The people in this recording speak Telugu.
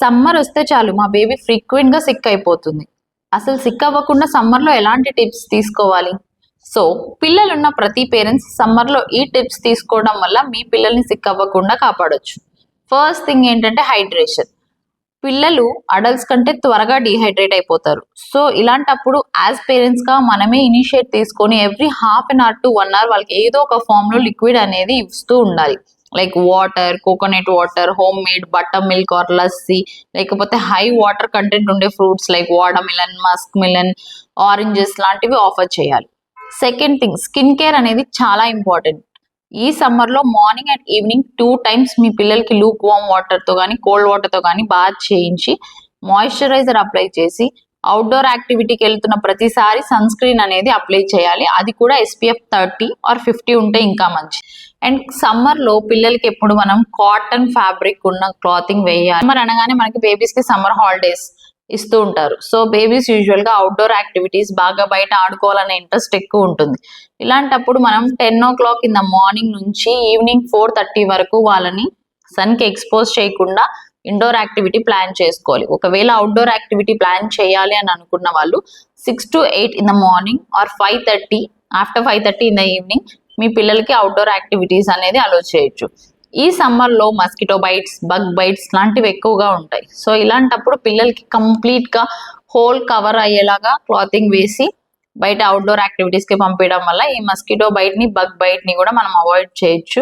సమ్మర్ వస్తే చాలు మా బేబీ ఫ్రీక్వెంట్ గా సిక్ అయిపోతుంది. అసలు సిక్ అవ్వకుండా సమ్మర్ లో ఎలాంటి టిప్స్ తీసుకోవాలి? సో పిల్లలున్న ప్రతి పేరెంట్స్ సమ్మర్ లో ఈ టిప్స్ తీసుకోవడం వల్ల మీ పిల్లల్ని సిక్ అవ్వకుండా కాపాడొచ్చు. ఫస్ట్ థింగ్ ఏంటంటే హైడ్రేషన్. పిల్లలు అడల్ట్స్ కంటే త్వరగా డిహైడ్రేట్ అయిపోతారు. సో ఇలాంటప్పుడు యాజ్ పేరెంట్స్ గా మనమే ఇనిషియేట్ తీసుకొని every half an hour to 1 hour వాళ్ళకి ఏదో ఒక ఫామ్ లో లిక్విడ్ అనేది ఇస్తూ ఉండాలి. Like water, coconut water, homemade buttermilk or lassi, లేకపోతే హై వాటర్ కంటెంట్ ఉండే fruits like watermelon, muskmelon, oranges లాంటివి ఆఫర్ చేయాలి. సెకండ్ థింగ్, స్కిన్ కేర్ అనేది చాలా ఇంపార్టెంట్. ఈ సమ్మర్ లో మార్నింగ్ అండ్ ఈవినింగ్ 2 times మీ పిల్లలకి లూక్ వామ్ వాటర్ తో కానీ కోల్డ్ వాటర్ తో కానీ బాత్ చేయించి మాయిశ్చరైజర్ అప్లై చేసి అవుట్డోర్ యాక్టివిటీకి వెళ్తున్న ప్రతిసారి సన్ స్క్రీన్ అనేది అప్లై చేయాలి. అది కూడా SPF 30 or 50 ఉంటే ఇంకా మంచి. అండ్ సమ్మర్ లో పిల్లలకి ఎప్పుడు మనం కాటన్ ఫ్యాబ్రిక్ ఉన్న క్లాతింగ్ వేయాలి. సమ్మర్ అనగానే మనకి బేబీస్ కి సమ్మర్ హాలిడేస్ ఇస్తూ ఉంటారు. సో బేబీస్ యూజువల్ గా అవుట్డోర్ యాక్టివిటీస్ బాగా బయట ఆడుకోవాలనే ఇంట్రెస్ట్ ఎక్కువ ఉంటుంది. ఇలాంటప్పుడు మనం 10 o'clock ఇన్ ద మార్నింగ్ నుంచి ఈవినింగ్ 4:30 వరకు వాళ్ళని సన్ కి ఎక్స్పోజ్ చేయకుండా ఇండోర్ యాక్టివిటీ ప్లాన్ చేసుకోవాలి. ఒకవేళ అవుట్డోర్ యాక్టివిటీ ప్లాన్ చేయాలి అని అనుకున్న వాళ్ళు 6 to 8 in the morning or 5:30 after 5:30 in the evening మీ పిల్లలకి అవుట్డోర్ యాక్టివిటీస్ అనేది అలో చేయొచ్చు. ఈ సమ్మర్ లో మస్కిటో బైట్స్, బగ్ బైట్స్ లాంటివి ఎక్కువగా ఉంటాయి. సో ఇలాంటప్పుడు పిల్లలకి కంప్లీట్ గా హోల్ కవర్ అయ్యేలాగా క్లాతింగ్ వేసి బయట అవుట్డోర్ యాక్టివిటీస్ కి పంపించడం వల్ల ఈ మస్కిటో బైట్ ని, బగ్ బైట్ ని కూడా మనం అవాయిడ్ చేయొచ్చు.